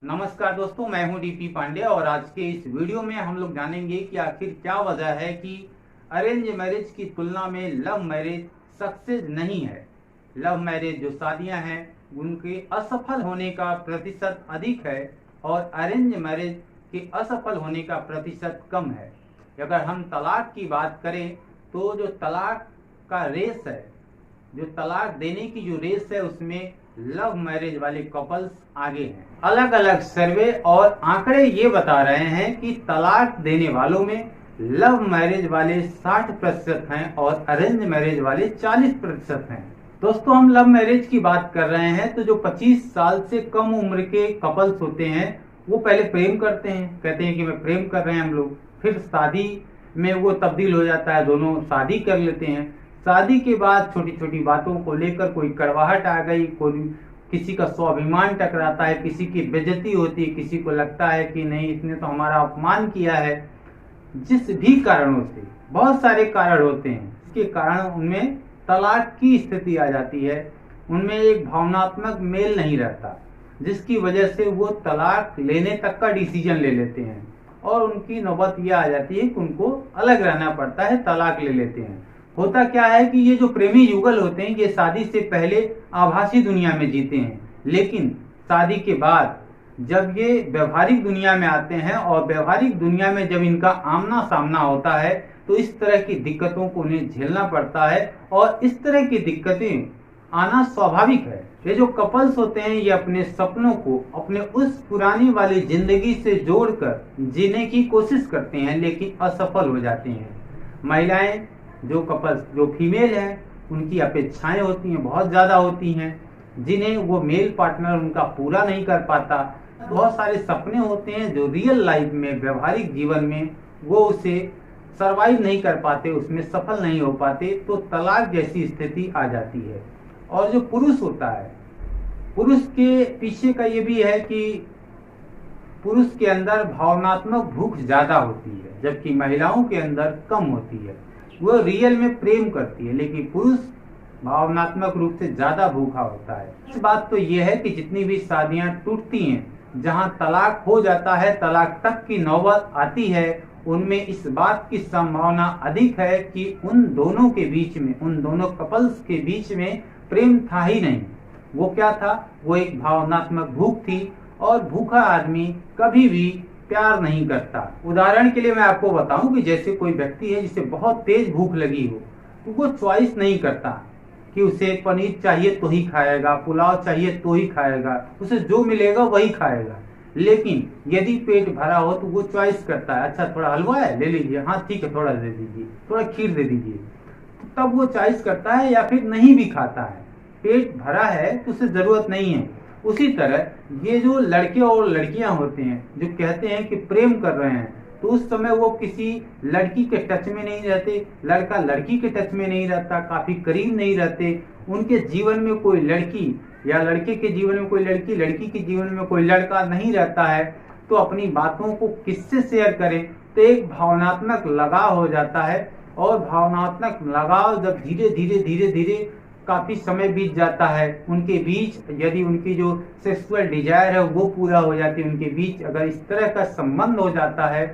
नमस्कार दोस्तों, मैं हूं डीपी पांडे और आज के इस वीडियो में हम लोग जानेंगे कि आखिर क्या वजह है कि अरेंज मैरिज की तुलना में लव मैरिज सक्सेस नहीं है। लव मैरिज जो शादियां हैं उनके असफल होने का प्रतिशत अधिक है और अरेंज मैरिज के असफल होने का प्रतिशत कम है। अगर हम तलाक की बात करें तो जो तलाक का रेस है, जो तलाक देने की जो रेस है उसमें लव मैरिज वाले कपल्स आगे हैं। अलग अलग सर्वे और आंकड़े ये बता रहे हैं कि तलाक देने वालों में लव मैरिज वाले 60% हैं और अरेंज मैरिज वाले 40% हैं। दोस्तों, हम लव मैरिज की बात कर रहे हैं तो जो 25 साल से कम उम्र के कपल्स होते हैं वो पहले प्रेम करते हैं, कहते हैं कि मैं प्रेम कर रहे हैं हम लोग, फिर शादी में वो तब्दील हो जाता है, दोनों शादी कर लेते हैं। शादी के बाद छोटी छोटी बातों को लेकर कोई कड़वाहट आ गई, कोई किसी का स्वाभिमान टकराता है, किसी की बेइज्जती होती है, किसी को लगता है कि नहीं इसने तो हमारा अपमान किया है। जिस भी कारणों से, बहुत सारे कारण होते हैं, इसके कारण उनमें तलाक की स्थिति आ जाती है। उनमें एक भावनात्मक मेल नहीं रहता जिसकी वजह से वो तलाक लेने तक का डिसीजन ले लेते हैं और उनकी नौबत यह आ जाती है कि उनको अलग रहना पड़ता है, तलाक ले लेते हैं। होता क्या है कि ये जो प्रेमी युगल होते हैं ये शादी से पहले आभासी दुनिया में जीते हैं, लेकिन शादी के बाद जब ये व्यवहारिक दुनिया में आते हैं और व्यवहारिक दुनिया में जब इनका आमना सामना होता है तो इस तरह की दिक्कतों को उन्हें झेलना पड़ता है और इस तरह की दिक्कतें आना स्वाभाविक है। ये जो कपल्स होते हैं ये अपने सपनों को अपने उस पुरानी वाली जिंदगी से जोड़कर जीने की कोशिश करते हैं लेकिन असफल हो जाते हैं। महिलाएं, जो कपल्स, जो फीमेल हैं, उनकी अपेक्षाएं होती हैं, बहुत ज्यादा होती हैं, जिन्हें वो मेल पार्टनर उनका पूरा नहीं कर पाता। बहुत सारे सपने होते हैं जो रियल लाइफ में, व्यवहारिक जीवन में वो उसे सरवाइव नहीं कर पाते, उसमें सफल नहीं हो पाते, तो तलाक जैसी स्थिति आ जाती है। और जो पुरुष होता है, पुरुष के पीछे का ये भी है कि पुरुष के अंदर भावनात्मक भूख ज्यादा होती है जबकि महिलाओं के अंदर कम होती है। वो रियल में प्रेम करती है लेकिन पुरुष भावनात्मक रूप से ज्यादा भूखा होता है। इस बात तो ये है कि जितनी भी शादियां टूटती हैं, जहां तलाक हो जाता है, तलाक तक की नौबत आती है, उनमें इस बात की संभावना अधिक है कि उन दोनों के बीच में, उन दोनों कपल्स के बीच में प्रेम था ही नहीं। वो क्या था? वो एक भावनात्मक भूख थी और भूखा आदमी कभी भी प्यार नहीं करता। उदाहरण के लिए मैं आपको बताऊं कि जैसे कोई व्यक्ति है जिसे बहुत तेज भूख लगी हो तो वो चॉइस नहीं करता कि उसे पनीर चाहिए तो ही खाएगा, पुलाव चाहिए तो ही खाएगा, उसे जो मिलेगा वही खाएगा। लेकिन यदि पेट भरा हो तो वो चॉइस करता है, अच्छा थोड़ा हलवा है ले लीजिए, हाँ ठीक है थोड़ा दे दीजिए, थोड़ा खीर दे दीजिए, तो तब वो चॉइस करता है या फिर नहीं भी खाता है। पेट भरा है तो उसे जरूरत नहीं है। उसी तरह ये जो लड़के और लड़कियां होते हैं जो कहते हैं कि प्रेम कर रहे हैं, तो उस समय वो किसी लड़की के टच में नहीं रहते, लड़का लड़की के टच में नहीं रहता, काफी करीब नहीं रहते। उनके जीवन में कोई लड़की या लड़के के जीवन में कोई लड़की, लड़की के जीवन में कोई लड़का नहीं रहता है, तो अपनी बातों को किससे शेयर करें? तो एक भावनात्मक लगाव हो जाता है और भावनात्मक लगाव जब धीरे धीरे धीरे धीरे काफी समय बीत जाता है, उनके बीच यदि उनकी जो सेक्सुअल डिजायर है वो पूरा हो जाती है, उनके बीच अगर इस तरह का संबंध हो जाता है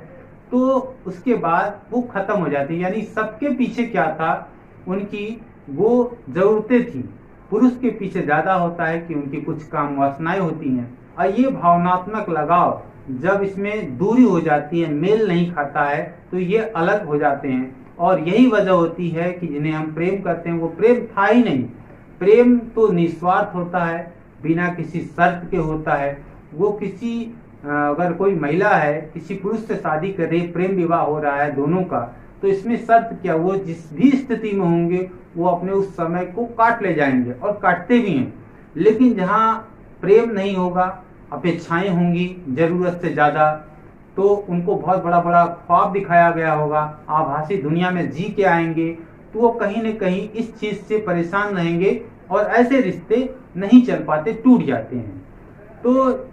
तो उसके बाद वो खत्म हो जाती है। यानी सबके पीछे क्या था? उनकी वो जरूरतें थी। पुरुष के पीछे ज्यादा होता है कि उनकी कुछ काम वासनाएं होती हैं और ये भावनात्मक लगाव जब इसमें दूरी हो जाती है, मेल नहीं खाता है, तो ये अलग हो जाते हैं। और यही वजह होती है कि जिन्हें हम प्रेम करते हैं वो प्रेम था ही नहीं। प्रेम तो निस्वार्थ होता है, बिना किसी शर्त के होता है। वो किसी अगर कोई महिला है किसी पुरुष से शादी कर रही, प्रेम विवाह हो रहा है दोनों का, तो इसमें शर्त क्या? वो जिस भी स्थिति में होंगे वो अपने उस समय को काट ले जाएंगे और काटते भी हैं। लेकिन जहाँ प्रेम नहीं होगा, अपेक्षाएं होंगी जरूरत से ज्यादा, तो उनको बहुत बड़ा बड़ा ख्वाब दिखाया गया होगा, आभासी दुनिया में जी के आएंगे, तो वो कहीं न कहीं इस चीज से परेशान रहेंगे और ऐसे रिश्ते नहीं चल पाते, टूट जाते हैं। तो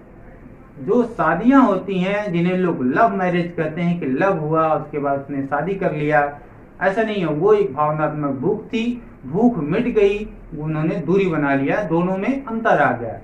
जो शादियां होती हैं जिन्हें लोग लव मैरिज कहते हैं कि लव हुआ उसके बाद उसने शादी कर लिया, ऐसा नहीं है। वो एक भावनात्मक भूख थी, भूख मिट गई, उन्होंने दूरी बना लिया, दोनों में अंतर आ गया।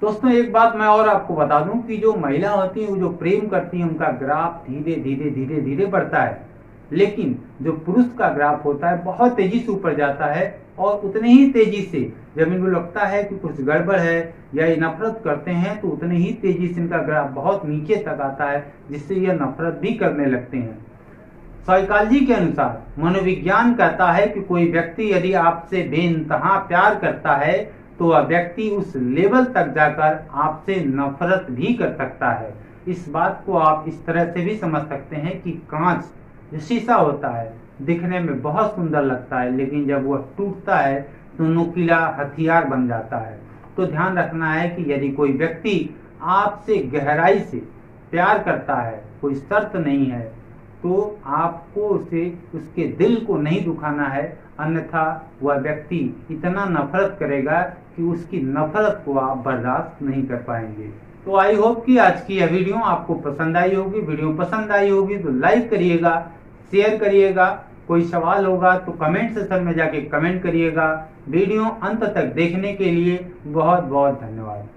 दोस्तों एक बात मैं और आपको बता दूं कि जो महिला होती है वो जो प्रेम करती है उनका ग्राफ धीरे धीरे धीरे धीरे बढ़ता है, लेकिन जो पुरुष का ग्राफ होता है बहुत तेजी से ऊपर जाता है और उतने ही तेजी से जब इनको लगता है कि कुछ गड़बड़ है या ये नफरत करते हैं तो उतने ही तेजी से इनका ग्राफ बहुत नीचे तक आता है, जिससे यह नफरत भी करने लगते हैं। साइकोलॉजी के अनुसार मनोविज्ञान कहता है कि कोई व्यक्ति यदि आपसे बेइंतहा प्यार करता है तो वह व्यक्ति उस लेवल तक जाकर आपसे नफरत भी कर सकता है। इस बात को आप इस तरह से भी समझ सकते हैं कि कांच जो शीशा होता है दिखने में बहुत सुंदर लगता है, लेकिन जब वह टूटता है तो नुकीला हथियार बन जाता है। तो ध्यान रखना है कि यदि कोई व्यक्ति आपसे गहराई से प्यार करता है, कोई शर्त नहीं है, तो आपको उसे उसके दिल को नहीं दुखाना है, अन्यथा वह व्यक्ति इतना नफरत करेगा कि उसकी नफरत को आप बर्दाश्त नहीं कर पाएंगे। तो आई होप कि आज की यह वीडियो आपको पसंद आई होगी। वीडियो पसंद आई होगी तो लाइक करिएगा, शेयर करिएगा। कोई सवाल होगा तो कमेंट सेक्शन में जाके कमेंट करिएगा। वीडियो अंत तक देखने के लिए बहुत बहुत धन्यवाद।